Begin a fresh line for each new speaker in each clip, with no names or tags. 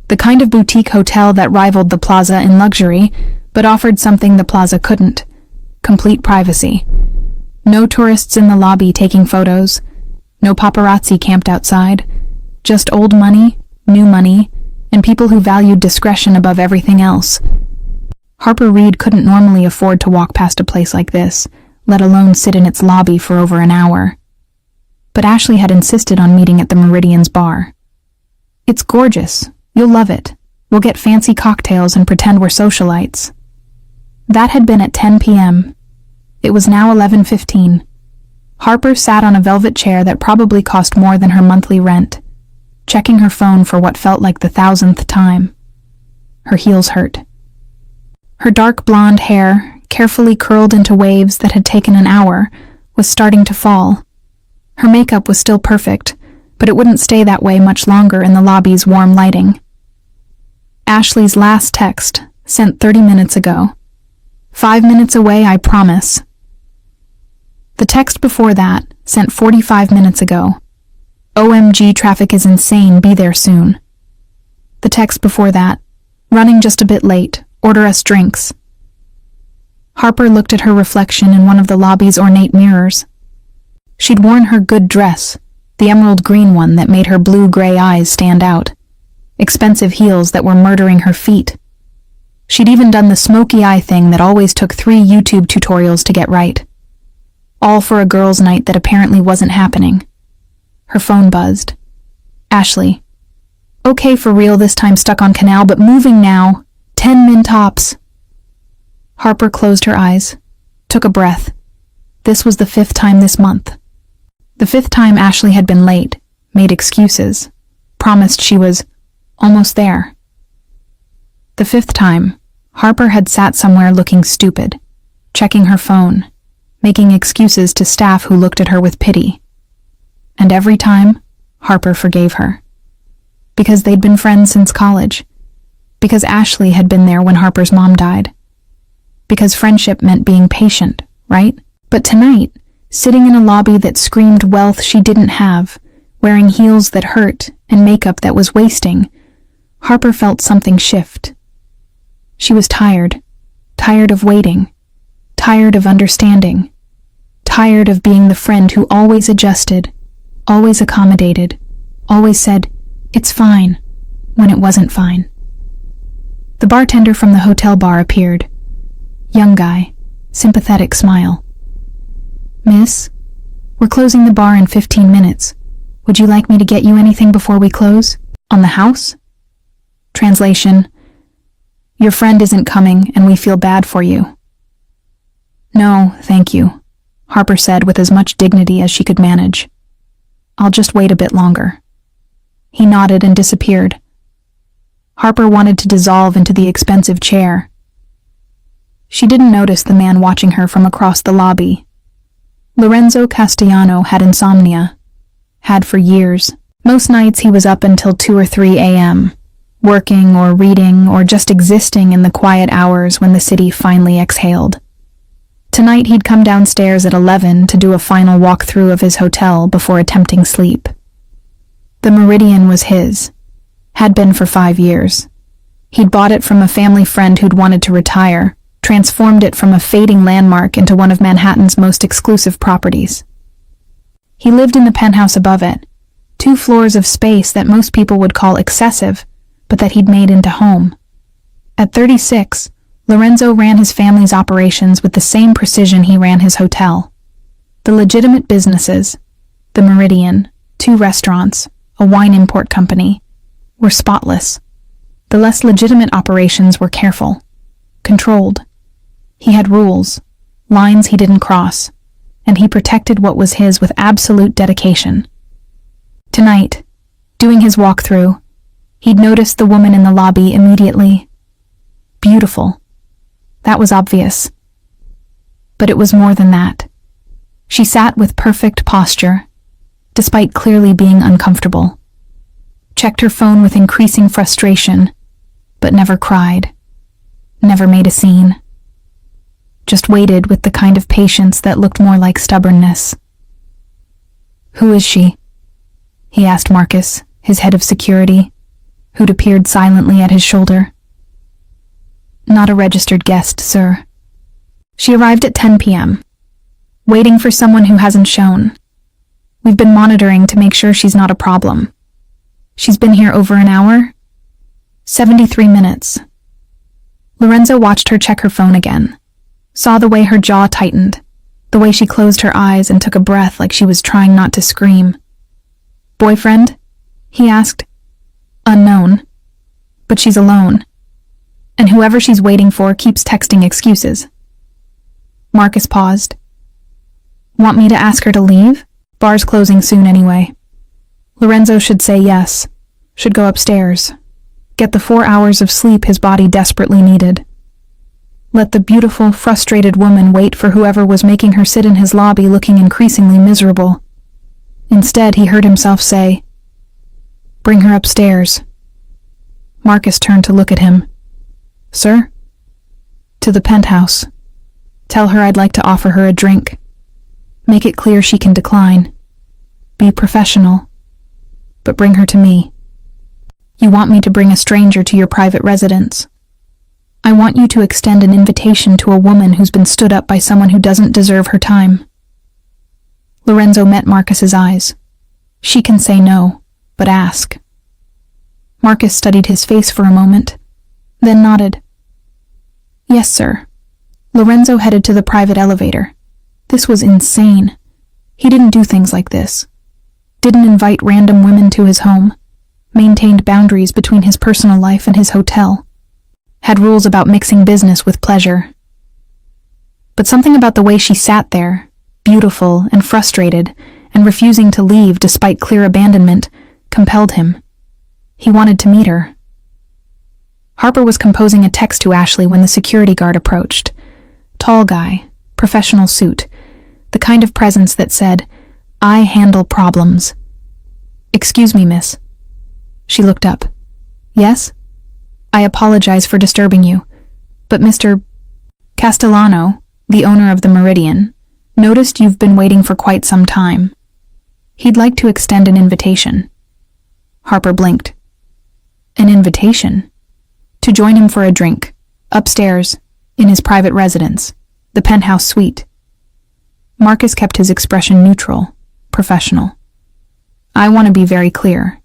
The kind of boutique hotel that rivaled the Plaza in luxury, but offered something the Plaza couldn't: complete privacy. No tourists in the lobby taking photos, no paparazzi camped outside, just old money, new money, and people who valued discretion above everything else. Harper Reed couldn't normally afford to walk past a place like this, let alone sit in its lobby for over an hour. But Ashley had insisted on meeting at the Meridian's bar. "It's gorgeous. You'll love it. We'll get fancy cocktails and pretend we're socialites." That had been at 10 p.m. It was now 11:15. Harper sat on a velvet chair that probably cost more than her monthly rent, checking her phone for what felt like the 1,000th time. Her heels hurt. Her dark blonde hair, carefully curled into waves that had taken an hour, was starting to fall. Her makeup was still perfect, but it wouldn't stay that way much longer in the lobby's warm lighting. Ashley's last text, sent 30 minutes ago. "5 minutes away, I promise." The text before that, sent 45 minutes ago. "OMG, traffic is insane, be there soon." The text before that, "Running just a bit late, order us drinks." Harper looked at her reflection in one of the lobby's ornate mirrors. She'd worn her good dress, the emerald green one that made her blue-gray eyes stand out, expensive heels that were murdering her feet. She'd even done the smoky eye thing that always took 3 YouTube tutorials to get right. All for a girls' night that apparently wasn't happening. Her phone buzzed. "Ashley. Okay, for real, this time stuck on canal, but moving now. 10 min tops." Harper closed her eyes, took a breath. This was the 5th time this month. The 5th time Ashley had been late, made excuses, promised she was almost there. The 5th time, Harper had sat somewhere looking stupid, checking her phone, making excuses to staff who looked at her with pity. And every time, Harper forgave her. Because they'd been friends since college. Because Ashley had been there when Harper's mom died. Because friendship meant being patient, right? But tonight, sitting in a lobby that screamed wealth she didn't have, wearing heels that hurt and makeup that was wasting, Harper felt something shift. She was tired. Tired of waiting. Tired of understanding. Tired of being the friend who always adjusted, always accommodated, always said, "It's fine," when it wasn't fine. The bartender from the hotel bar appeared. Young guy, sympathetic smile. "Miss, we're closing the bar in 15 minutes. Would you like me to get you anything before we close? On the house?" Translation: "Your friend isn't coming and we feel bad for you." "No, thank you," Harper said with as much dignity as she could manage. "I'll just wait a bit longer." He nodded and disappeared. Harper wanted to dissolve into the expensive chair. She didn't notice the man watching her from across the lobby. Lorenzo Castellano had insomnia. Had for years. Most nights he was up until 2 or 3 a.m., working or reading or just existing in the quiet hours when the city finally exhaled. Tonight he'd come downstairs at 11 to do a final walkthrough of his hotel before attempting sleep. The Meridian was his. Had been for 5 years. He'd bought it from a family friend who'd wanted to retire, transformed it from a fading landmark into one of Manhattan's most exclusive properties. He lived in the penthouse above it, 2 floors of space that most people would call excessive, but that he'd made into home. At 36, Lorenzo ran his family's operations with the same precision he ran his hotel. The legitimate businesses, the Meridian, 2 restaurants, a wine import company, were spotless. The less legitimate operations were careful, controlled. He had rules, lines he didn't cross, and he protected what was his with absolute dedication. Tonight, doing his walkthrough, he'd noticed the woman in the lobby immediately. Beautiful. That was obvious. But it was more than that. She sat with perfect posture, despite clearly being uncomfortable. Checked her phone with increasing frustration, but never cried. Never made a scene. Just waited with the kind of patience that looked more like stubbornness. "Who is she?" he asked Marcus, his head of security, who'd appeared silently at his shoulder. Not a registered guest, sir. She arrived at 10 p.m., waiting for someone who hasn't shown. We've been monitoring to make sure she's not a problem. She's been here over an hour? 73 minutes. Lorenzo watched her check her phone again, saw the way her jaw tightened, the way she closed her eyes and took a breath like she was trying not to scream. Boyfriend? He asked. Unknown. But she's alone. And whoever she's waiting for keeps texting excuses. Marcus paused. Want me to ask her to leave? Bar's closing soon anyway. Lorenzo should say yes, should go upstairs, get the 4 hours of sleep his body desperately needed. Let the beautiful, frustrated woman wait for whoever was making her sit in his lobby looking increasingly miserable. Instead, he heard himself say, Bring her upstairs. Marcus turned to look at him. Sir? To the penthouse. Tell her I'd like to offer her a drink. Make it clear she can decline. Be professional. But bring her to me. You want me to bring a stranger to your private residence. I want you to extend an invitation to a woman who's been stood up by someone who doesn't deserve her time. Lorenzo met Marcus's eyes. She can say no, but ask. Marcus studied his face for a moment, then nodded. Yes, sir. Lorenzo headed to the private elevator. This was insane. He didn't do things like this. Didn't invite random women to his home. Maintained boundaries between his personal life and his hotel. Had rules about mixing business with pleasure. But something about the way she sat there, beautiful and frustrated, and refusing to leave despite clear abandonment, compelled him. He wanted to meet her. Harper was composing a text to Ashley when the security guard approached. Tall guy, professional suit, the kind of presence that said, I handle problems. Excuse me, miss. She looked up. Yes? I apologize for disturbing you, but Mr. Castellano, the owner of the Meridian, noticed you've been waiting for quite some time. He'd like to extend an invitation. Harper blinked. An invitation? To join him for a drink, upstairs, in his private residence, the penthouse suite. Marcus kept his expression neutral, professional. I want to be very clear.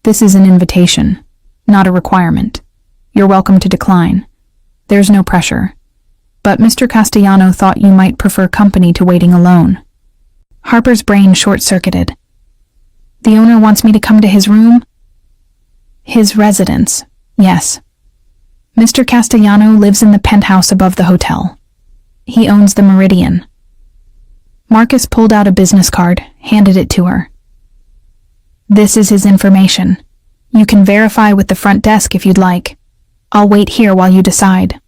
This is an invitation, not a requirement. You're welcome to decline. There's no pressure. But Mr. Castellano thought you might prefer company to waiting alone. Harper's brain short-circuited. The owner wants me to come to his room? His residence, yes. Mr. Castellano lives in the penthouse above the hotel. He owns the Meridian. Marcus pulled out a business card, handed it to her. This is his information. You can verify with the front desk if you'd like. I'll wait here while you decide.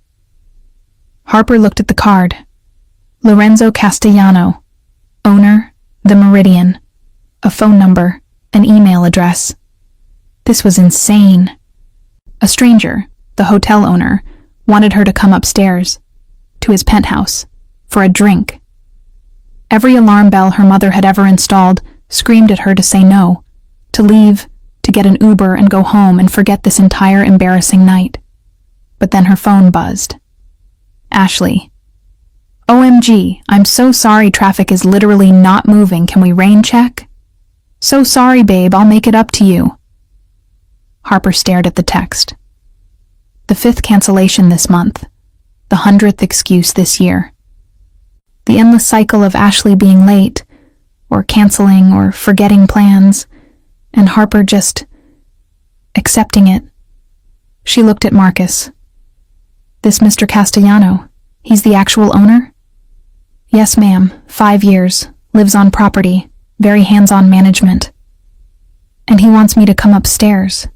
Harper looked at the card. Lorenzo Castellano, owner, the Meridian, a phone number, an email address. This was insane. A stranger, the hotel owner, wanted her to come upstairs, to his penthouse, for a drink. Every alarm bell her mother had ever installed screamed at her to say no, to leave, to get an Uber and go home and forget this entire embarrassing night. But then her phone buzzed. Ashley. OMG, I'm so sorry traffic is literally not moving. Can we rain check? So sorry, babe, I'll make it up to you. Harper stared at the text. The 5th cancellation this month. The 100th excuse this year. The endless cycle of Ashley being late, or canceling, or forgetting plans, and Harper just accepting it. She looked at Marcus. This Mr. Castellano, he's the actual owner? Yes, ma'am, 5 years, lives on property, very hands-on management. And he wants me to come upstairs.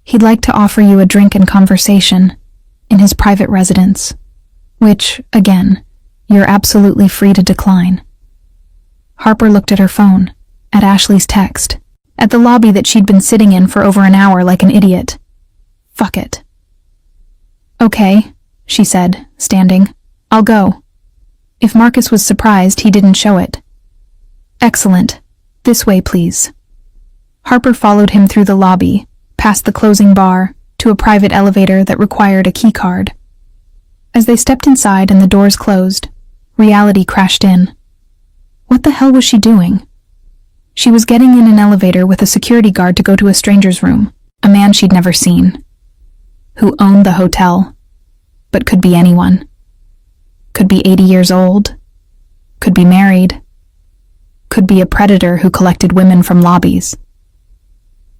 He'd like to offer you a drink and conversation in his private residence, which, again, you're absolutely free to decline. Harper looked at her phone, at Ashley's text, at the lobby that she'd been sitting in for over an hour like an idiot. Fuck it. Okay, she said, standing. I'll go. If Marcus was surprised, he didn't show it. Excellent. This way, please. Harper followed him through the lobby, past the closing bar, to a private elevator that required a key card. As they stepped inside and the doors closed, reality crashed in. What the hell was she doing? She was getting in an elevator with a security guard to go to a stranger's room, a man she'd never seen, who owned the hotel, but could be anyone. Could be 80 years old, could be married, could be a predator who collected women from lobbies.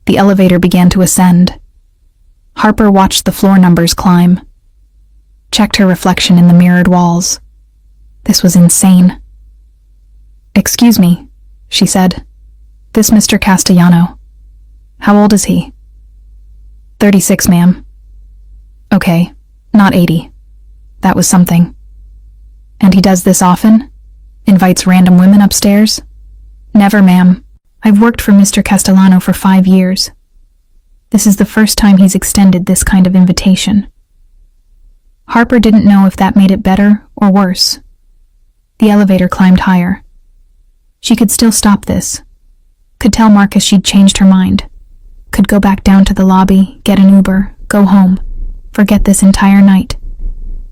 The elevator began to ascend. Harper watched the floor numbers climb, checked her reflection in the mirrored walls. This was insane. "Excuse me," she said. "This Mr. Castellano. How old is he?" 36, ma'am." "Okay, not 80. That was something." "And he does this often? Invites random women upstairs?" "Never, ma'am. I've worked for Mr. Castellano for 5 years. This is the first time he's extended this kind of invitation." Harper didn't know if that made it better or worse. The elevator climbed higher. She could still stop this. Could tell Marcus she'd changed her mind. Could go back down to the lobby, get an Uber, go home, forget this entire night.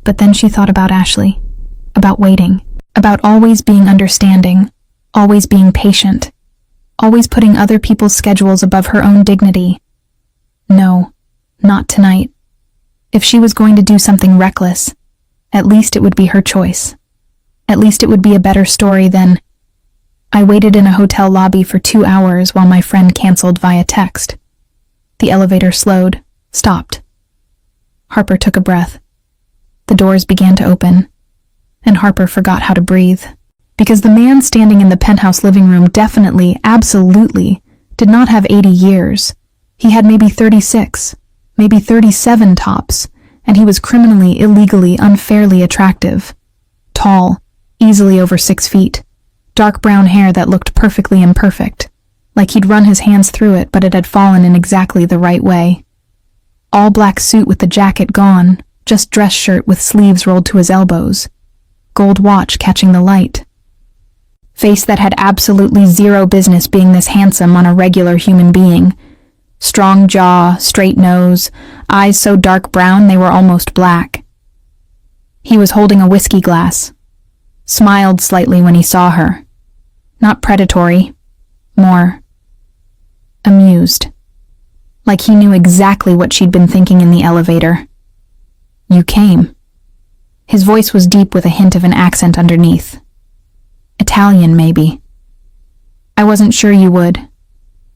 But then she thought about Ashley, about waiting, about always being understanding, always being patient, always putting other people's schedules above her own dignity. No, not tonight. If she was going to do something reckless, at least it would be her choice. At least it would be a better story than, "I waited in a hotel lobby for 2 hours while my friend canceled via text." The elevator slowed, stopped. Harper took a breath. The doors began to open, and Harper forgot how to breathe. Because the man standing in the penthouse living room definitely, absolutely, did not have 80 years. He had maybe 36, maybe 37 tops, and he was criminally, illegally, unfairly attractive. Tall, easily over 6 feet, dark brown hair that looked perfectly imperfect, like he'd run his hands through it but it had fallen in exactly the right way. All black suit with the jacket gone, just dress shirt with sleeves rolled to his elbows. Gold watch catching the light. Face that had absolutely zero business being this handsome on a regular human being. Strong jaw, straight nose, eyes so dark brown they were almost black. He was holding a whiskey glass. Smiled slightly when he saw her. Not predatory, more amused. Like he knew exactly what she'd been thinking in the elevator. "You came." His voice was deep with a hint of an accent underneath. Italian, maybe. "I wasn't sure you would."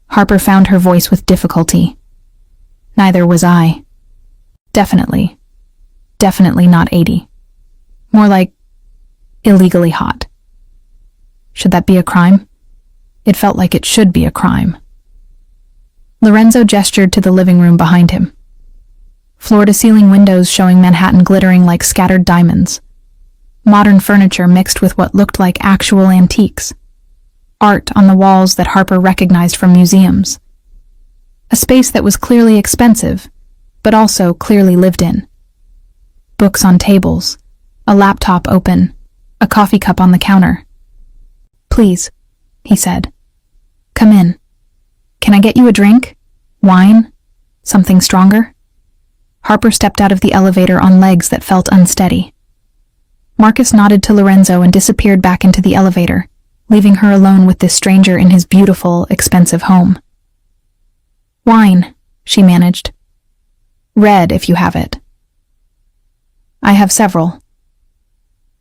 Harper found her voice with difficulty. "Neither was I. Definitely. Definitely not 80. More like illegally hot." Should that be a crime? It felt like it should be a crime. Lorenzo gestured to the living room behind him. Floor-to-ceiling windows showing Manhattan glittering like scattered diamonds. Modern furniture mixed with what looked like actual antiques. Art on the walls that Harper recognized from museums. A space that was clearly expensive, but also clearly lived in. Books on tables, a laptop open, a coffee cup on the counter. "Please," he said. "Come in. Can I get you a drink? Wine? Something stronger?" Harper stepped out of the elevator on legs that felt unsteady. Marcus nodded to Lorenzo and disappeared back into the elevator, leaving her alone with this stranger in his beautiful, expensive home. "Wine," she managed. "Red, if you have it." "I have several."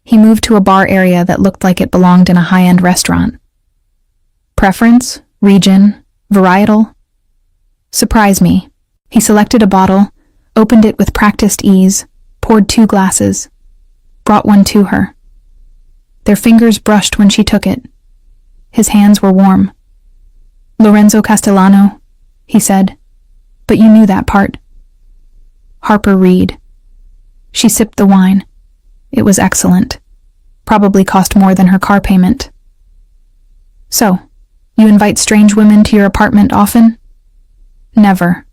He moved to a bar area that looked like it belonged in a high-end restaurant. "Preference? Region? Varietal?" "Surprise me." He selected a bottle, opened it with practiced ease, poured 2 glasses, brought one to her. Their fingers brushed when she took it. His hands were warm. "Lorenzo Castellano," he said. "But you knew that part." Harper Reed. She sipped the wine. It was excellent. Probably cost more than her car payment. "So, you invite strange women to your apartment often?" "Never.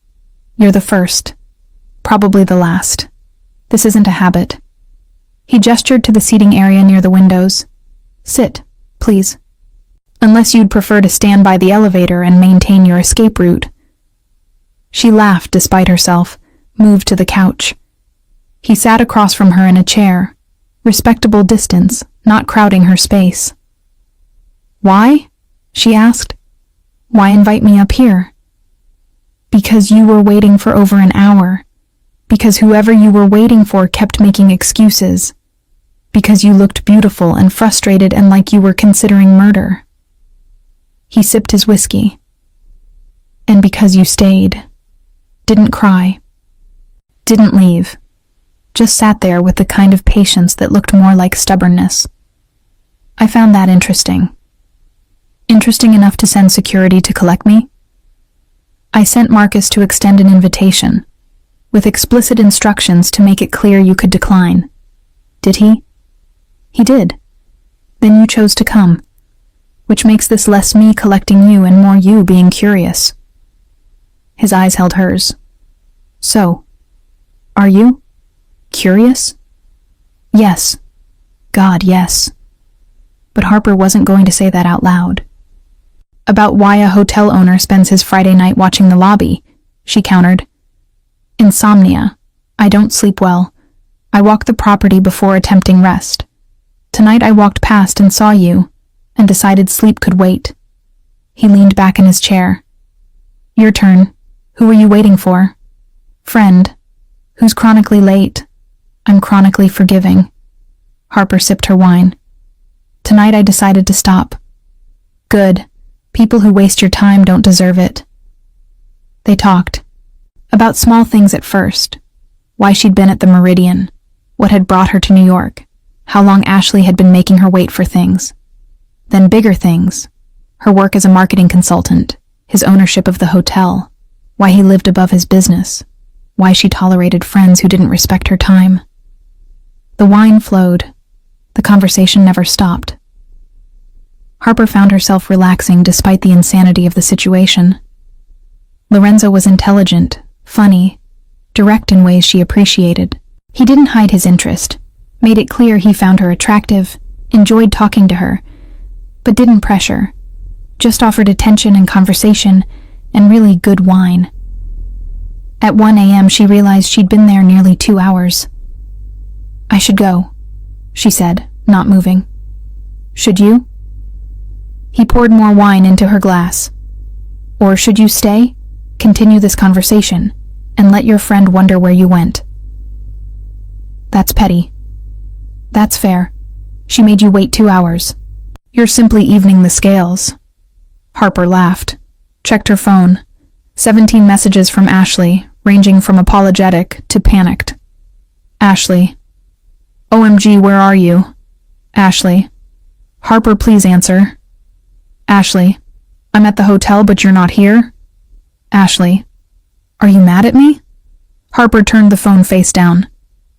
You're the first. Probably the last. This isn't a habit." He gestured to the seating area near the windows. "Sit, please. Unless you'd prefer to stand by the elevator and maintain your escape route." She laughed despite herself, moved to the couch. He sat across from her in a chair, respectable distance, not crowding her space. "Why?" she asked. "Why invite me up here?" "Because you were waiting for over an hour. Because whoever you were waiting for kept making excuses. Because you looked beautiful and frustrated and like you were considering murder." He sipped his whiskey. "And because you stayed. Didn't cry. Didn't leave. Just sat there with the kind of patience that looked more like stubbornness. I found that interesting. Interesting enough to send security to collect me? I sent Marcus to extend an invitation, with explicit instructions to make it clear you could decline. Did he? He did. Then you chose to come, which makes this less me collecting you and more you being curious." His eyes held hers. "So, are you? Curious?" "Yes. God, yes." But Harper wasn't going to say that out loud. "About why a hotel owner spends his Friday night watching the lobby," she countered. "Insomnia. I don't sleep well. I walk the property before attempting rest. Tonight I walked past and saw you, and decided sleep could wait." He leaned back in his chair. "Your turn. Who are you waiting for?" "Friend. Who's chronically late. I'm chronically forgiving." Harper sipped her wine. "Tonight I decided to stop." "Good. People who waste your time don't deserve it." They talked. About small things at first. Why she'd been at the Meridian. What had brought her to New York. How long Ashley had been making her wait for things. Then bigger things. Her work as a marketing consultant. His ownership of the hotel. Why he lived above his business. Why she tolerated friends who didn't respect her time. The wine flowed. The conversation never stopped. Harper found herself relaxing despite the insanity of the situation. Lorenzo was intelligent, funny, direct in ways she appreciated. He didn't hide his interest, made it clear he found her attractive, enjoyed talking to her, but didn't pressure, just offered attention and conversation, and really good wine. At 1 a.m. she realized she'd been there nearly 2 hours. "I should go," she said, not moving. "Should you?" He poured more wine into her glass. "Or should you stay, continue this conversation, and let your friend wonder where you went?" "That's petty." "That's fair. She made you wait 2 hours. You're simply evening the scales." Harper laughed, checked her phone. 17 messages from Ashley, ranging from apologetic to panicked. Ashley. "OMG, where are you?" Ashley. "Harper, please answer." Ashley. "I'm at the hotel, but you're not here." Ashley. "Are you mad at me?" Harper turned the phone face down.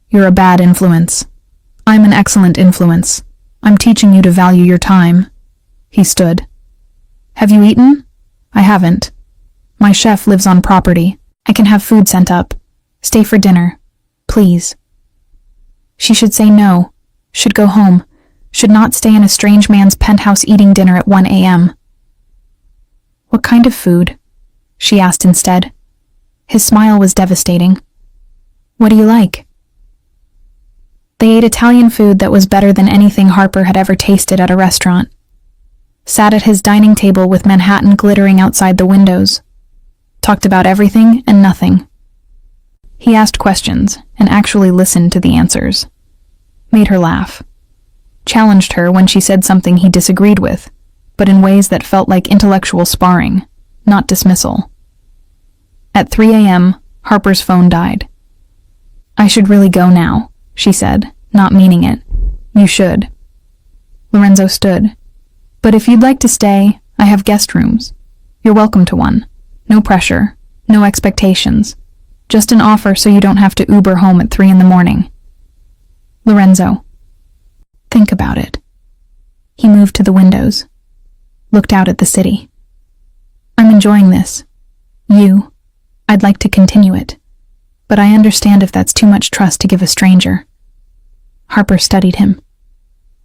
"You're a bad influence." "I'm an excellent influence. I'm teaching you to value your time." He stood. "Have you eaten?" "I haven't. My chef lives on property. I can have food sent up. Stay for dinner. Please." She should say no, should go home, should not stay in a strange man's penthouse eating dinner at 1 a.m. "What kind of food?" she asked instead. His smile was devastating. "What do you like?" They ate Italian food that was better than anything Harper had ever tasted at a restaurant. Sat at his dining table with Manhattan glittering outside the windows. Talked about everything and nothing. He asked questions and actually listened to the answers. Made her laugh. Challenged her when she said something he disagreed with, but in ways that felt like intellectual sparring, not dismissal. At 3 a.m., Harper's phone died. "I should really go now," she said, not meaning it. "You should." Lorenzo stood. "But if you'd like to stay, I have guest rooms. You're welcome to one. No pressure, no expectations. Just an offer so you don't have to Uber home at 3 in the morning." Lorenzo. "Think about it." He moved to the windows. Looked out at the city. "I'm enjoying this. I'd like to continue it. But I understand if that's too much trust to give a stranger." Harper studied him.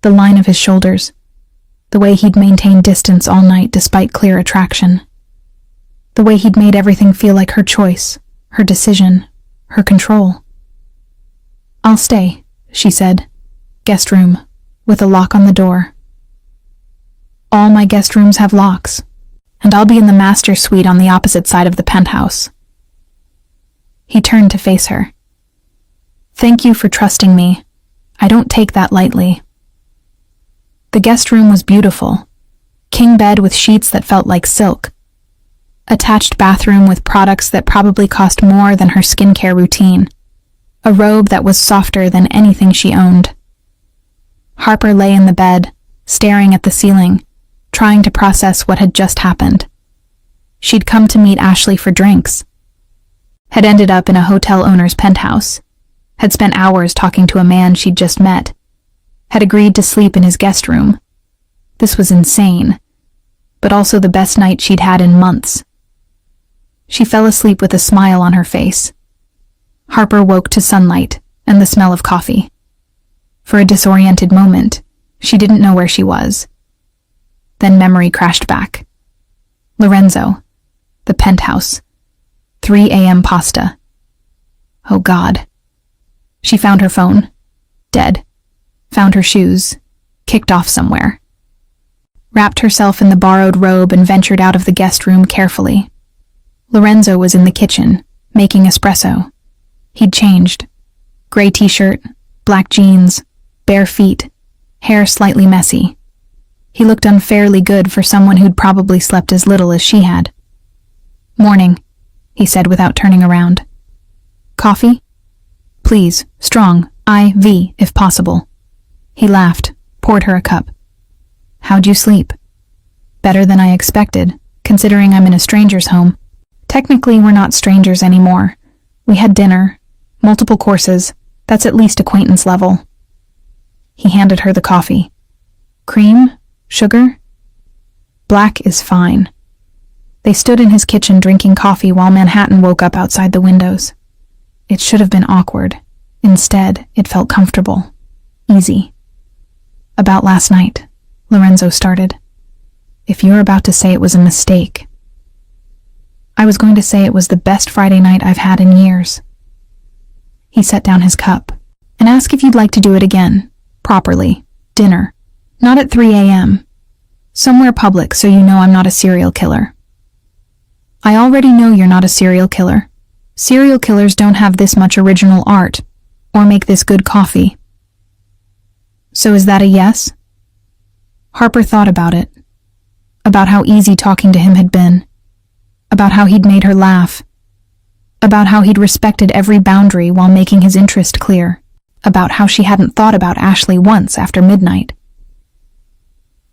The line of his shoulders. The way he'd maintained distance all night despite clear attraction. The way he'd made everything feel like her choice, her decision, her control. "I'll stay," she said. "Guest room, with a lock on the door." "All my guest rooms have locks, and I'll be in the master suite on the opposite side of the penthouse." He turned to face her. "Thank you for trusting me. I don't take that lightly." The guest room was beautiful. King bed with sheets that felt like silk. Attached bathroom with products that probably cost more than her skincare routine. A robe that was softer than anything she owned. Harper lay in the bed, staring at the ceiling, trying to process what had just happened. She'd come to meet Ashley for drinks. Had ended up in a hotel owner's penthouse. Had spent hours talking to a man she'd just met. Had agreed to sleep in his guest room. This was insane, but also the best night she'd had in months. She fell asleep with a smile on her face. Harper woke to sunlight and the smell of coffee. For a disoriented moment, she didn't know where she was. Then memory crashed back. Lorenzo, the penthouse, 3 a.m. pasta. Oh God. She found her phone, dead. Found her shoes, kicked off somewhere. Wrapped herself in the borrowed robe and ventured out of the guest room carefully. Lorenzo was in the kitchen, making espresso. He'd changed. Gray t-shirt, black jeans, bare feet, hair slightly messy. He looked unfairly good for someone who'd probably slept as little as she had. "Morning," he said without turning around. "Coffee? Please, strong, IV, if possible." He laughed, poured her a cup. "How'd you sleep?" "Better than I expected, considering I'm in a stranger's home. Technically, we're not strangers anymore. We had dinner, multiple courses, that's at least acquaintance level." He handed her the coffee. "Cream? Sugar?" "Black is fine." They stood in his kitchen drinking coffee while Manhattan woke up outside the windows. It should have been awkward. Instead, it felt comfortable. Easy. "About last night," Lorenzo started. "If you're about to say it was a mistake." "I was going to say it was the best Friday night I've had in years." He set down his cup. "And ask if you'd like to do it again. Properly. Dinner. Not at 3 a.m. Somewhere public so you know I'm not a serial killer." "I already know you're not a serial killer. Serial killers don't have this much original art, or make this good coffee." "So is that a yes?" Harper thought about it. About how easy talking to him had been. About how he'd made her laugh. About how he'd respected every boundary while making his interest clear. About how she hadn't thought about Ashley once after midnight.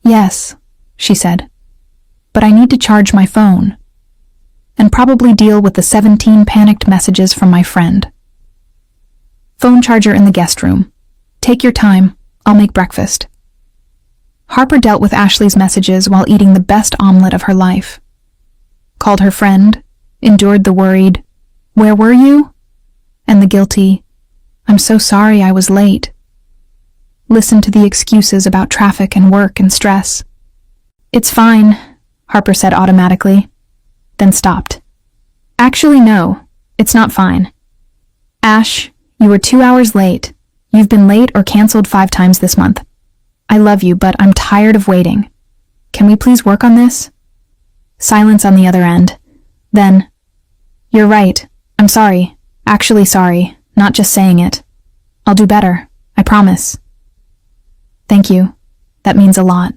"Yes," she said. "But I need to charge my phone. And probably deal with the 17 panicked messages from my friend. Phone charger in the guest room. Take your time. I'll make breakfast." Harper dealt with Ashley's messages while eating the best omelet of her life. Called her friend, endured the worried, "Where were you?" and the guilty, "I'm so sorry I was late." Listened to the excuses about traffic and work and stress. "It's fine," Harper said automatically, then stopped. "Actually, no, it's not fine. Ash, you were 2 hours late. You've been late or canceled 5 times this month. I love you, but I'm tired of waiting. Can we please work on this?" Silence on the other end. Then, "You're right. I'm sorry. Actually sorry. Not just saying it. I'll do better. I promise." "Thank you. That means a lot."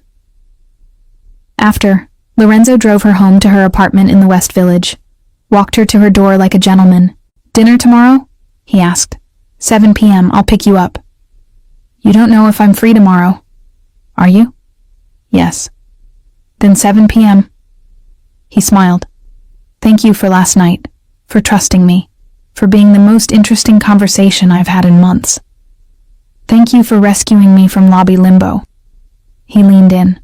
After, Lorenzo drove her home to her apartment in the West Village. Walked her to her door like a gentleman. "Dinner tomorrow?" he asked. 7 p.m. I'll pick you up." "You don't know if I'm free tomorrow." "Are you?" "Yes." "Then 7 p.m. He smiled. "Thank you for last night, for trusting me, for being the most interesting conversation I've had in months. Thank you for rescuing me from lobby limbo." He leaned in,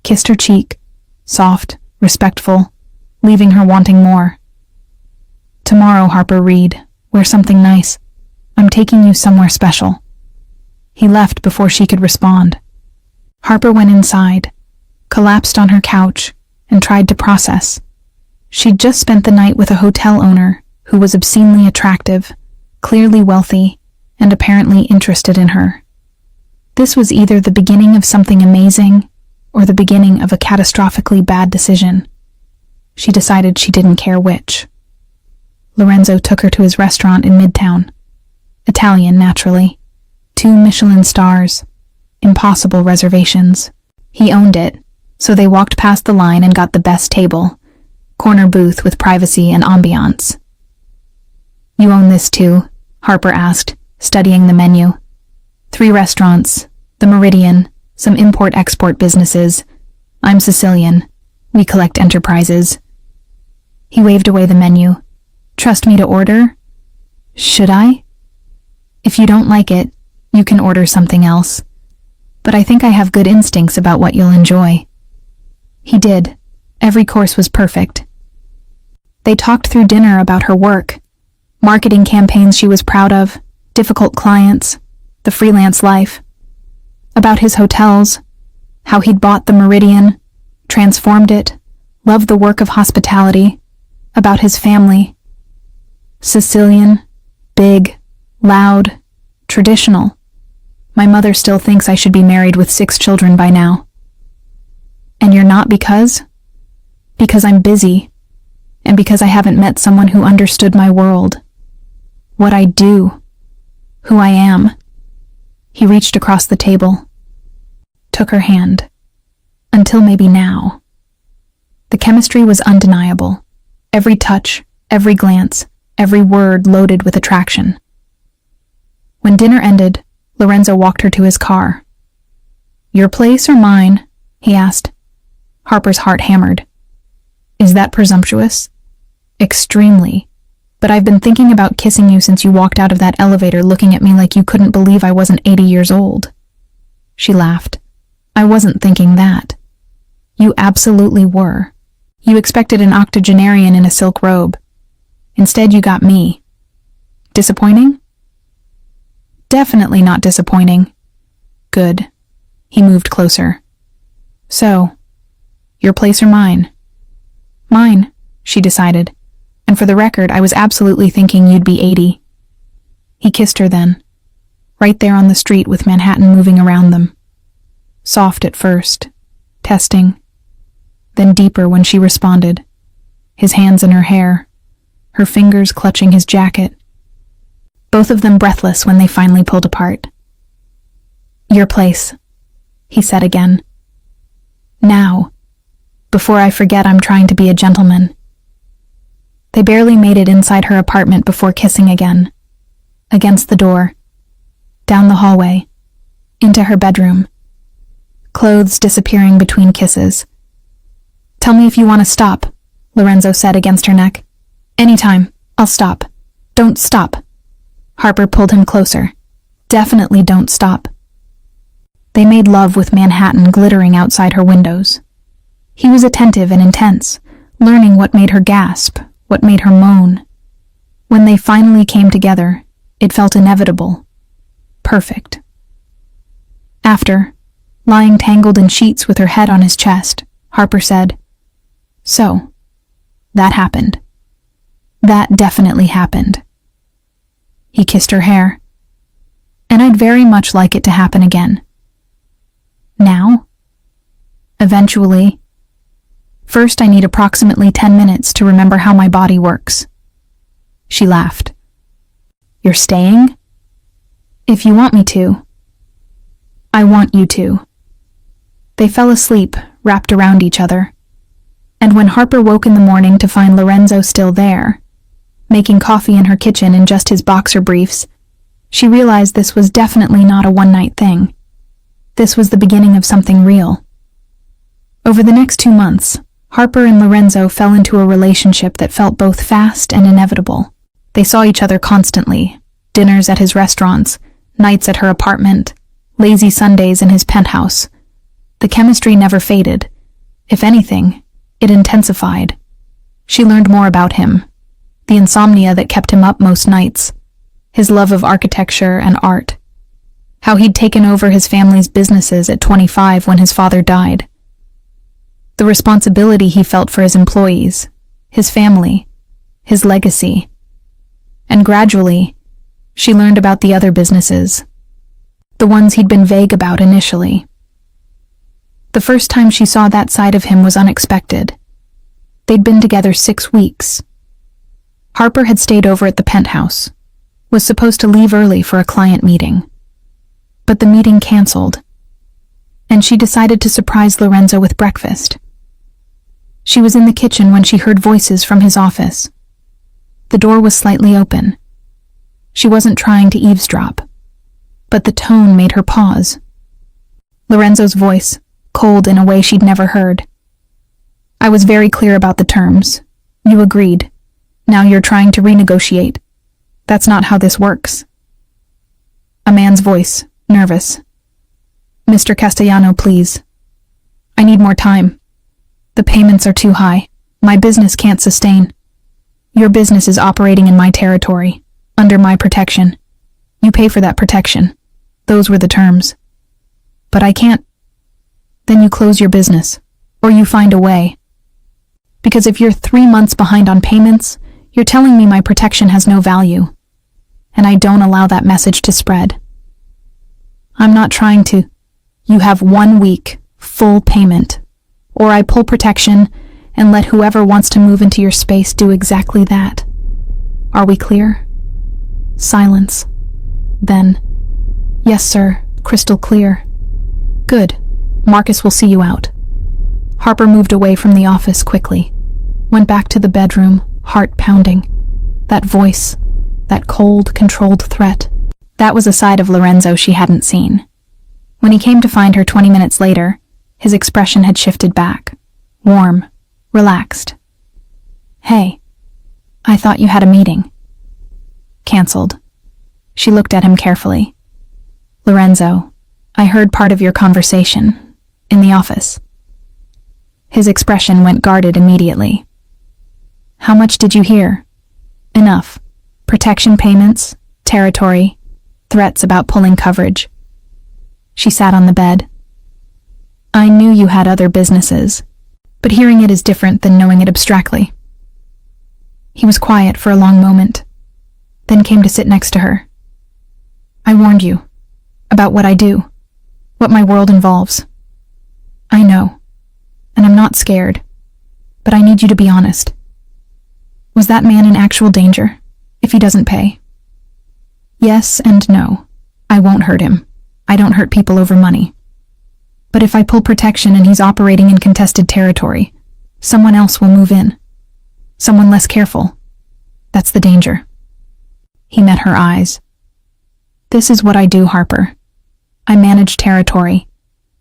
kissed her cheek, soft, respectful, leaving her wanting more. "Tomorrow, Harper Reed, wear something nice. I'm taking you somewhere special." He left before she could respond. Harper went inside, collapsed on her couch, and tried to process. She'd just spent the night with a hotel owner who was obscenely attractive, clearly wealthy, and apparently interested in her. This was either the beginning of something amazing or the beginning of a catastrophically bad decision. She decided she didn't care which. Lorenzo took her to his restaurant in Midtown. Italian, naturally. 2 Michelin stars. Impossible reservations. He owned it, so they walked past the line and got the best table. Corner booth with privacy and ambiance. "You own this too?" Harper asked, studying the menu. 3 restaurants, the Meridian, some import-export businesses. I'm Sicilian. We collect enterprises. He waved away the menu. "Trust me to order?" "Should I?" "If you don't like it, you can order something else. But I think I have good instincts about what you'll enjoy." He did. Every course was perfect. They talked through dinner about her work, marketing campaigns she was proud of, difficult clients, the freelance life, about his hotels, how he'd bought the Meridian, transformed it, loved the work of hospitality, about his family. Sicilian, big, loud, traditional. My mother still thinks I should be married with 6 children by now. "And you're not because?" "Because I'm busy, and because I haven't met someone who understood my world. What I do. Who I am." He reached across the table, took her hand. "Until maybe now." The chemistry was undeniable. Every touch, every glance, every word loaded with attraction. When dinner ended, Lorenzo walked her to his car. "Your place or mine?" he asked. Harper's heart hammered. "Is that presumptuous?" "Extremely. But I've been thinking about kissing you since you walked out of that elevator looking at me like you couldn't believe I wasn't 80 years old." She laughed. "I wasn't thinking that. You absolutely were. You expected an octogenarian in a silk robe. Instead, you got me. Disappointing?" "Definitely not disappointing." "Good." He moved closer. "So, your place or mine?" "Mine," she decided. "And for the record, I was absolutely thinking you'd be 80. He kissed her then, right there on the street with Manhattan moving around them. Soft at first, testing, then deeper when she responded, his hands in her hair, her fingers clutching his jacket. Both of them breathless when they finally pulled apart. "Your place," he said again. "Now, before I forget I'm trying to be a gentleman." They barely made it inside her apartment before kissing again. Against the door, down the hallway, into her bedroom. Clothes disappearing between kisses. "Tell me if you want to stop," Lorenzo said against her neck. "Anytime, I'll stop. Don't stop." Harper pulled him closer. "Definitely don't stop." They made love with Manhattan glittering outside her windows. He was attentive and intense, learning what made her gasp, what made her moan. When they finally came together, it felt inevitable. Perfect. After, lying tangled in sheets with her head on his chest, Harper said, "So, that happened. That definitely happened." He kissed her hair. "And I'd very much like it to happen again." "Now?" "Eventually. First, I need approximately 10 minutes to remember how my body works." She laughed. "You're staying?" "If you want me to." "I want you to." They fell asleep, wrapped around each other. And when Harper woke in the morning to find Lorenzo still there, making coffee in her kitchen in just his boxer briefs, she realized this was definitely not a one-night thing. This was the beginning of something real. Over the next 2 months, Harper and Lorenzo fell into a relationship that felt both fast and inevitable. They saw each other constantly, dinners at his restaurants, nights at her apartment, lazy Sundays in his penthouse. The chemistry never faded. If anything, it intensified. She learned more about him, the insomnia that kept him up most nights, his love of architecture and art, how he'd taken over his family's businesses at 25 when his father died, the responsibility he felt for his employees, his family, his legacy. And gradually, she learned about the other businesses, the ones he'd been vague about initially. The first time she saw that side of him was unexpected. They'd been together 6 weeks. Harper had stayed over at the penthouse, was supposed to leave early for a client meeting. But the meeting canceled, and she decided to surprise Lorenzo with breakfast. She was in the kitchen when she heard voices from his office. The door was slightly open. She wasn't trying to eavesdrop, but the tone made her pause. Lorenzo's voice, cold in a way she'd never heard. "I was very clear about the terms. You agreed. Now you're trying to renegotiate. That's not how this works." A man's voice, nervous. "Mr. Castellano, please. I need more time. The payments are too high. My business can't sustain. Your business is operating in my territory, under my protection. You pay for that protection. Those were the terms. But I can't. Then you close your business, or you find a way. Because if you're 3 months behind on payments, you're telling me my protection has no value. And I don't allow that message to spread. I'm not trying to. You have 1 week, full payment, or I pull protection and let whoever wants to move into your space do exactly that. Are we clear?" Silence. Then, "Yes, sir, crystal clear." "Good. Marcus will see you out." Harper moved away from the office quickly, went back to the bedroom, heart pounding. That voice, that cold, controlled threat. That was a side of Lorenzo she hadn't seen. When he came to find her 20 minutes later, his expression had shifted back, warm, relaxed. "Hey, I thought you had a meeting." "Cancelled." She looked at him carefully. "Lorenzo, I heard part of your conversation, in the office." His expression went guarded immediately. "How much did you hear?" "Enough. Protection payments, territory, threats about pulling coverage." She sat on the bed. "I knew you had other businesses, but hearing it is different than knowing it abstractly." He was quiet for a long moment, then came to sit next to her. "I warned you about what I do, what my world involves. I know, and I'm not scared, but I need you to be honest. Was that man in actual danger, if he doesn't pay?" "Yes and no. I won't hurt him. I don't hurt people over money. But if I pull protection and he's operating in contested territory, someone else will move in. Someone less careful. That's the danger." He met her eyes. "This is what I do, Harper. I manage territory,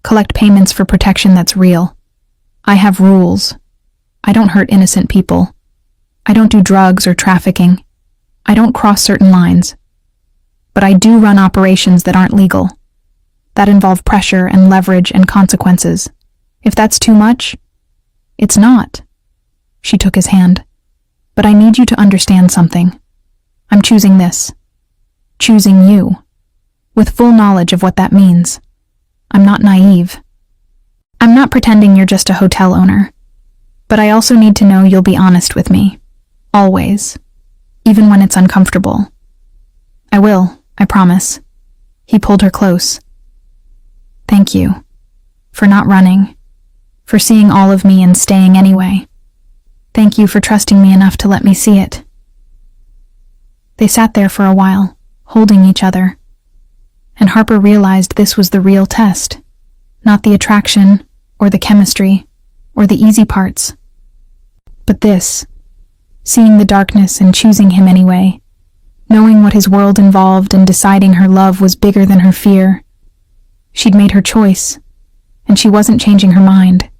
collect payments for protection that's real. I have rules. I don't hurt innocent people. I don't do drugs or trafficking. I don't cross certain lines. But I do run operations that aren't legal, that involve pressure and leverage and consequences. If that's too much, it's not." She took his hand. "But I need you to understand something. I'm choosing this. Choosing you. With full knowledge of what that means. I'm not naive. I'm not pretending you're just a hotel owner. But I also need to know you'll be honest with me. Always. Even when it's uncomfortable." "I will, I promise." He pulled her close. "Thank you. For not running. For seeing all of me and staying anyway. Thank you for trusting me enough to let me see it." They sat there for a while, holding each other. And Harper realized this was the real test, not the attraction, or the chemistry, or the easy parts. But this, seeing the darkness and choosing him anyway, knowing what his world involved and deciding her love was bigger than her fear. She'd made her choice, and she wasn't changing her mind.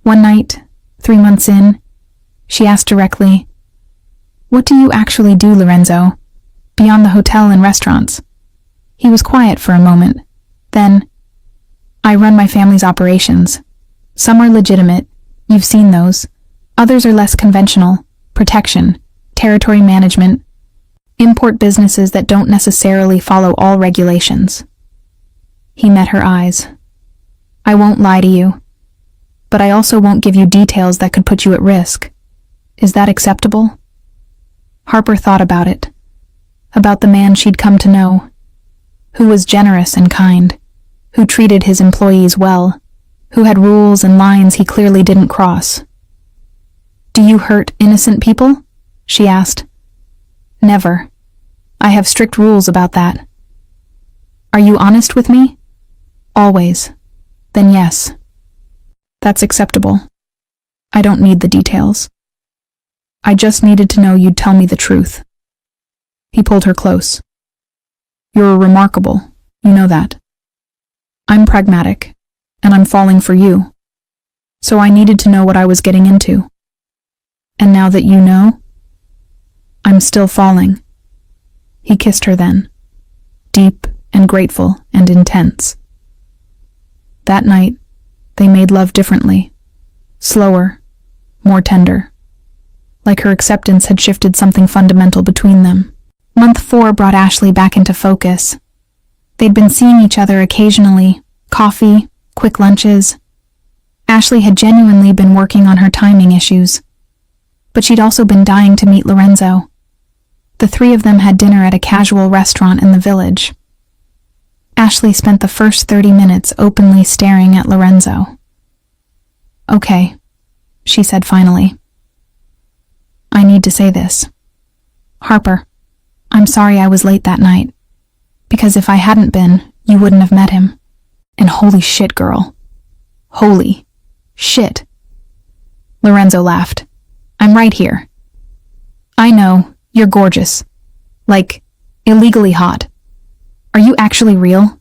One night, 3 months in, she asked directly, "What do you actually do, Lorenzo, beyond the hotel and restaurants?" He was quiet for a moment. Then, "I run my family's operations. Some are legitimate, you've seen those. Others are less conventional, protection, territory management, import businesses that don't necessarily follow all regulations." He met her eyes. "I won't lie to you, but I also won't give you details that could put you at risk. Is that acceptable? Harper thought about it. About the man she'd come to know, who was generous and kind, who treated his employees well, who had rules and lines he clearly didn't cross. "Do you hurt innocent people?" she asked. "Never. I have strict rules about that." "Are you honest with me?" "Always." "Then yes. That's acceptable. I don't need the details. I just needed to know you'd tell me the truth." He pulled her close. "You're remarkable, you know that. I'm pragmatic, and I'm falling for you. So I needed to know what I was getting into. And now that you know, I'm still falling." He kissed her then, deep and grateful and intense. That night, they made love differently, slower, more tender, like her acceptance had shifted something fundamental between them. Month 4 brought Ashley back into focus. They'd been seeing each other occasionally, coffee, quick lunches. Ashley had genuinely been working on her timing issues, but she'd also been dying to meet Lorenzo. The three of them had dinner at a casual restaurant in the village. Ashley spent the first 30 minutes openly staring at Lorenzo. "Okay," she said finally. "I need to say this. Harper, I'm sorry I was late that night, because if I hadn't been, you wouldn't have met him. And holy shit, girl. Holy shit." Lorenzo laughed. "I'm right here. I know, you're gorgeous. Like, illegally hot. Are you actually real?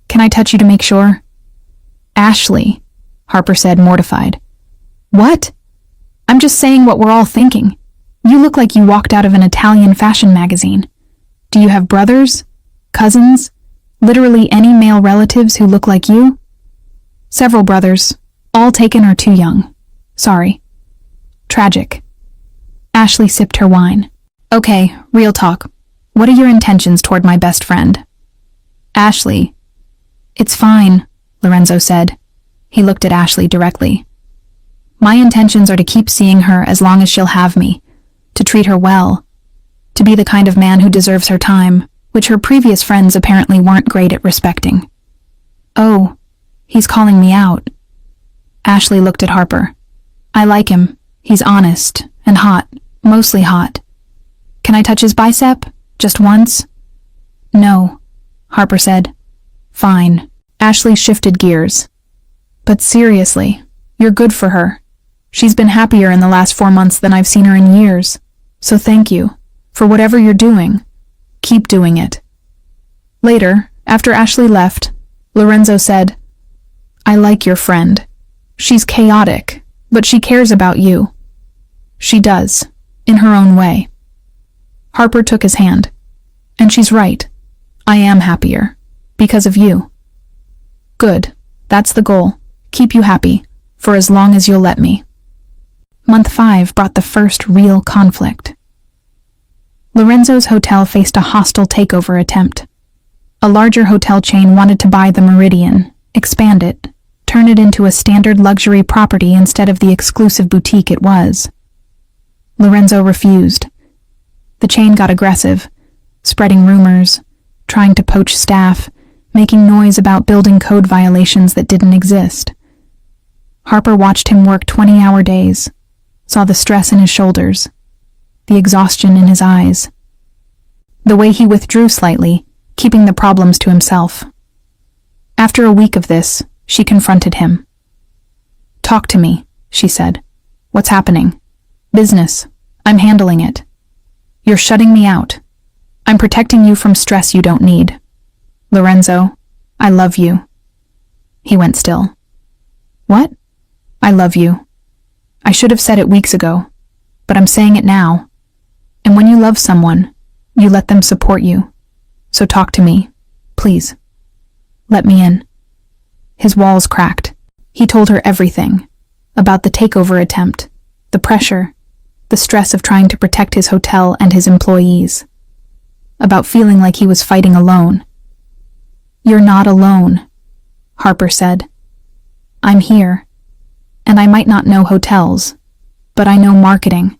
Can I touch you to make sure?" "Ashley," Harper said, mortified. "What? I'm just saying what we're all thinking. You look like you walked out of an Italian fashion magazine. Do you have brothers? Cousins? Literally any male relatives who look like you?" "Several brothers, all taken or too young. Sorry. Tragic." Ashley sipped her wine. "Okay, real talk. What are your intentions toward my best friend?" "Ashley." "It's fine," Lorenzo said. He looked at Ashley directly. "My intentions are to keep seeing her as long as she'll have me, to treat her well, to be the kind of man who deserves her time, which her previous friends apparently weren't great at respecting." "Oh, he's calling me out." Ashley looked at Harper. "I like him. He's honest and hot, mostly hot. Can I touch his bicep? Just once?" "No," Harper said. "Fine." Ashley shifted gears. "But seriously, you're good for her. She's been happier in the last 4 months than I've seen her in years. So thank you. For whatever you're doing, keep doing it." Later, after Ashley left, Lorenzo said, "I like your friend. She's chaotic, but she cares about you. She does, in her own way." Harper took his hand. "And she's right. I am happier. Because of you." "Good. That's the goal. Keep you happy, for as long as you'll let me." Month 5 brought the first real conflict. Lorenzo's hotel faced a hostile takeover attempt. A larger hotel chain wanted to buy the Meridian, expand it, turn it into a standard luxury property instead of the exclusive boutique it was. Lorenzo refused. The chain got aggressive, spreading rumors, trying to poach staff, making noise about building code violations that didn't exist. Harper watched him work 20-hour days, saw the stress in his shoulders, the exhaustion in his eyes. The way he withdrew slightly, keeping the problems to himself. After a week of this, she confronted him. "Talk to me," she said. "What's happening?" "Business. I'm handling it." "You're shutting me out. I'm protecting you from stress you don't need." "Lorenzo, I love you." He went still. "What?" "I love you. I should have said it weeks ago, but I'm saying it now. And when you love someone, you let them support you. So talk to me, please. Let me in." His walls cracked. He told her everything, about the takeover attempt, the pressure, the stress of trying to protect his hotel and his employees, about feeling like he was fighting alone. "You're not alone," Harper said. "I'm here, and I might not know hotels, but I know marketing,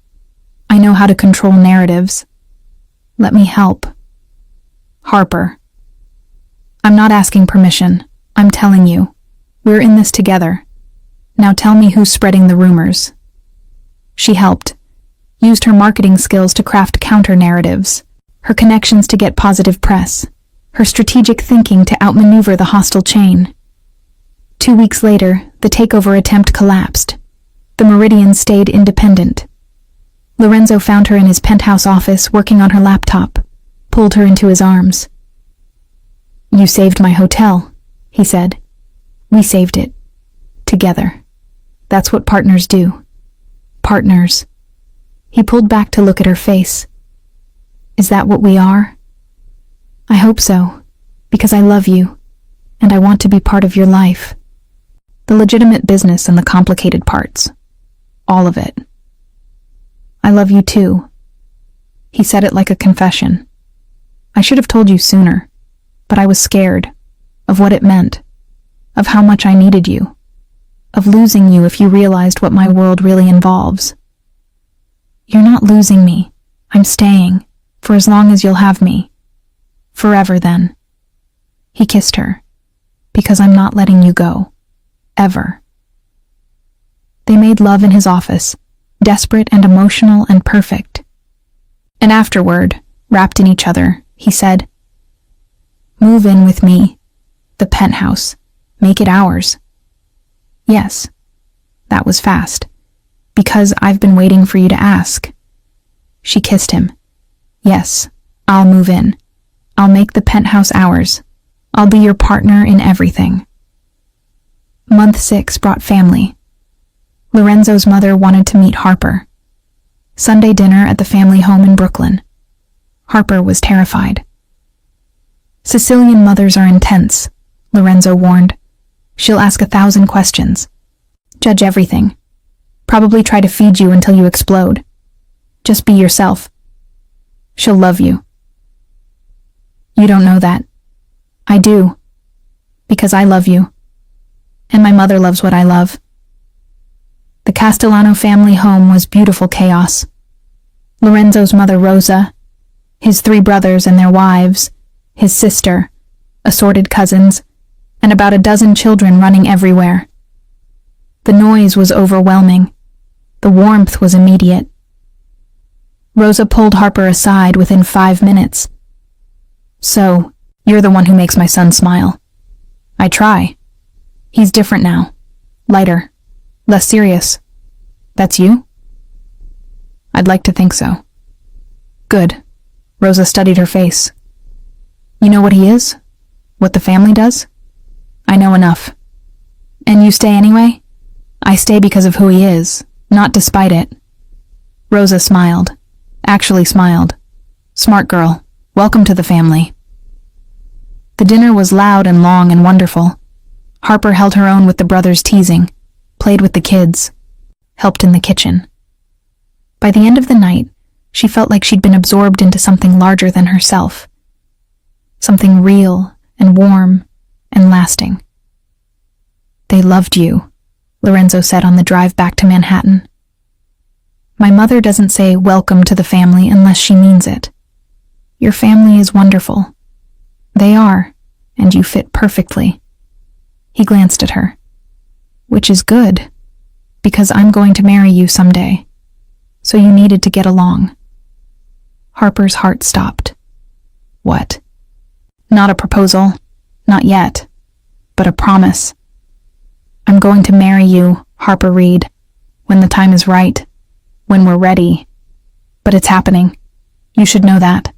I know how to control narratives. Let me help. Harper. I'm not asking permission. I'm telling you. We're in this together. Now tell me who's spreading the rumors. She helped, used her marketing skills to craft counter-narratives, her connections to get positive press, her strategic thinking to outmaneuver the hostile chain. 2 weeks later, the takeover attempt collapsed. The Meridian stayed independent. Lorenzo found her in his penthouse office working on her laptop, pulled her into his arms. You saved my hotel, he said. We saved it. Together. That's what partners do. Partners. He pulled back to look at her face. Is that what we are? I hope so, because I love you, and I want to be part of your life. The legitimate business and the complicated parts. All of it. I love you too. He said it like a confession. I should have told you sooner, but I was scared of what it meant, of how much I needed you, of losing you if you realized what my world really involves. You're not losing me. I'm staying, for as long as you'll have me. Forever then. He kissed her, because I'm not letting you go. Ever. They made love in his office, desperate and emotional and perfect. And afterward, wrapped in each other, he said, Move in with me. The penthouse. Make it ours. Yes. That was fast. Because I've been waiting for you to ask. She kissed him. Yes, I'll move in. I'll make the penthouse ours. I'll be your partner in everything. Month 6 brought family. Lorenzo's mother wanted to meet Harper. Sunday dinner at the family home in Brooklyn. Harper was terrified. Sicilian mothers are intense, Lorenzo warned. She'll ask 1,000 questions. Judge everything. Probably try to feed you until you explode. Just be yourself. She'll love you. You don't know that. I do. Because I love you. And my mother loves what I love. The Castellano family home was beautiful chaos. Lorenzo's mother Rosa, his 3 brothers and their wives, his sister, assorted cousins, and about 12 children running everywhere. The noise was overwhelming. The warmth was immediate. Rosa pulled Harper aside within 5 minutes. So, you're the one who makes my son smile. I try. He's different now. Lighter. Less serious. That's you? I'd like to think so. Good. Rosa studied her face. You know what he is? What the family does? I know enough. And you stay anyway? I stay because of who he is, not despite it. Rosa smiled. Actually smiled. Smart girl. Welcome to the family. The dinner was loud and long and wonderful. Harper held her own with the brothers teasing, played with the kids, helped in the kitchen. By the end of the night, she felt like she'd been absorbed into something larger than herself. Something real and warm and lasting. They loved you, Lorenzo said on the drive back to Manhattan. My mother doesn't say welcome to the family unless she means it. Your family is wonderful. They are, and you fit perfectly. He glanced at her. Which is good, because I'm going to marry you someday. So you needed to get along. Harper's heart stopped. What? Not a proposal, not yet, but a promise. I'm going to marry you, Harper Reed, when the time is right, when we're ready. But it's happening. You should know that.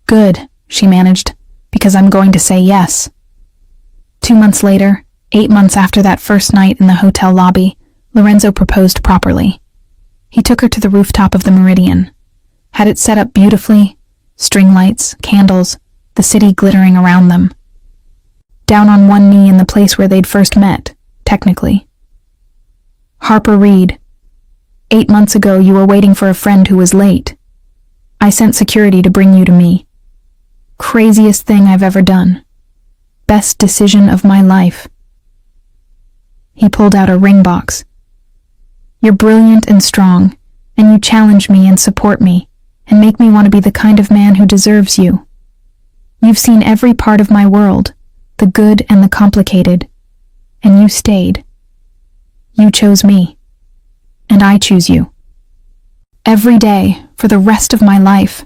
Good, she managed, because I'm going to say yes. 2 months later, 8 months after that first night in the hotel lobby, Lorenzo proposed properly. He took her to the rooftop of the Meridian, had it set up beautifully, string lights, candles, the city glittering around them. Down on one knee in the place where they'd first met, technically. Harper Reed, 8 months ago you were waiting for a friend who was late. I sent security to bring you to me. Craziest thing I've ever done. Best decision of my life. He pulled out a ring box. You're brilliant and strong, And you challenge me and support me, and make me want to be the kind of man who deserves you. You've seen every part of my world, the good and the complicated, and you stayed. You chose me, and I choose you. Every day, for the rest of my life.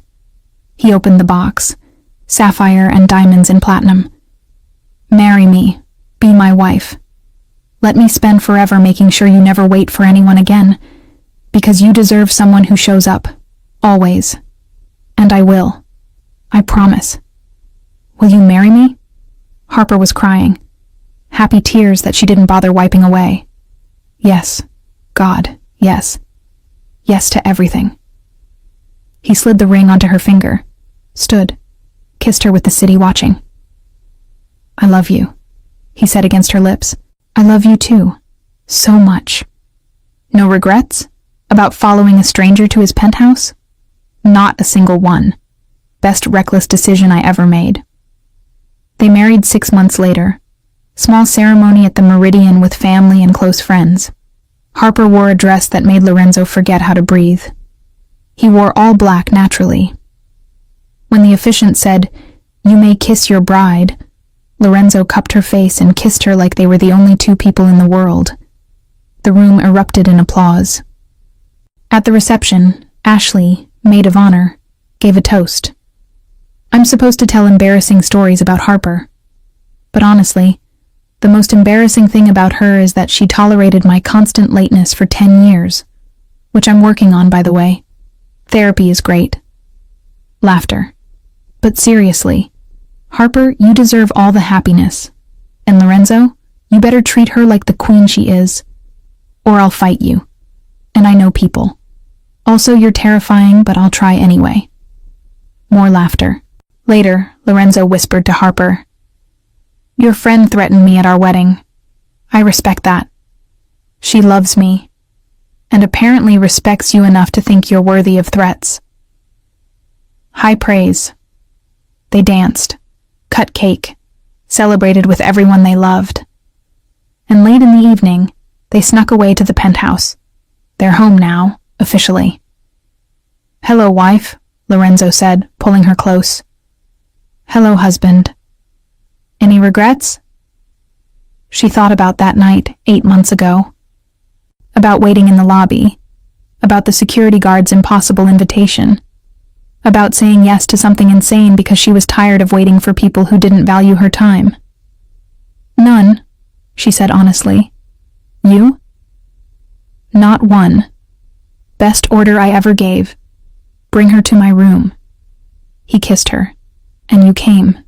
He opened the box, sapphire and diamonds in platinum. Marry me, be my wife. Let me spend forever making sure you never wait for anyone again, because you deserve someone who shows up, always. And I will. I promise. Will you marry me? Harper was crying, happy tears that she didn't bother wiping away. Yes, God, yes. Yes to everything. He slid the ring onto her finger, stood, kissed her with the city watching. I love you, he said against her lips. I love you too, so much. No regrets? About following a stranger to his penthouse? Not a single one. Best reckless decision I ever made. They married 6 months later. Small ceremony at the Meridian with family and close friends. Harper wore a dress that made Lorenzo forget how to breathe. He wore all black naturally. When the officiant said, "You may kiss your bride," Lorenzo cupped her face and kissed her like they were the only two people in the world. The room erupted in applause. At the reception, Ashley, maid of honor, gave a toast. I'm supposed to tell embarrassing stories about Harper, but honestly, the most embarrassing thing about her is that she tolerated my constant lateness for 10 years, which I'm working on, by the way. Therapy is great. Laughter. But seriously, Harper, you deserve all the happiness. And Lorenzo, you better treat her like the queen she is, or I'll fight you. And I know people. Also, you're terrifying, but I'll try anyway. More laughter. Later, Lorenzo whispered to Harper, "Your friend threatened me at our wedding. I respect that. She loves me, and apparently respects you enough to think you're worthy of threats." High praise. They danced, cut cake, celebrated with everyone they loved. And late in the evening, they snuck away to the penthouse. Their home now, officially. "Hello, wife," Lorenzo said, pulling her close. "Hello, husband. Any regrets?" She thought about that night 8 months ago. About waiting in the lobby. About the security guard's impossible invitation. About saying yes to something insane because she was tired of waiting for people who didn't value her time. "None," she said honestly. "You?" "Not one. Best order I ever gave. Bring her to my room." He kissed her. "And you came."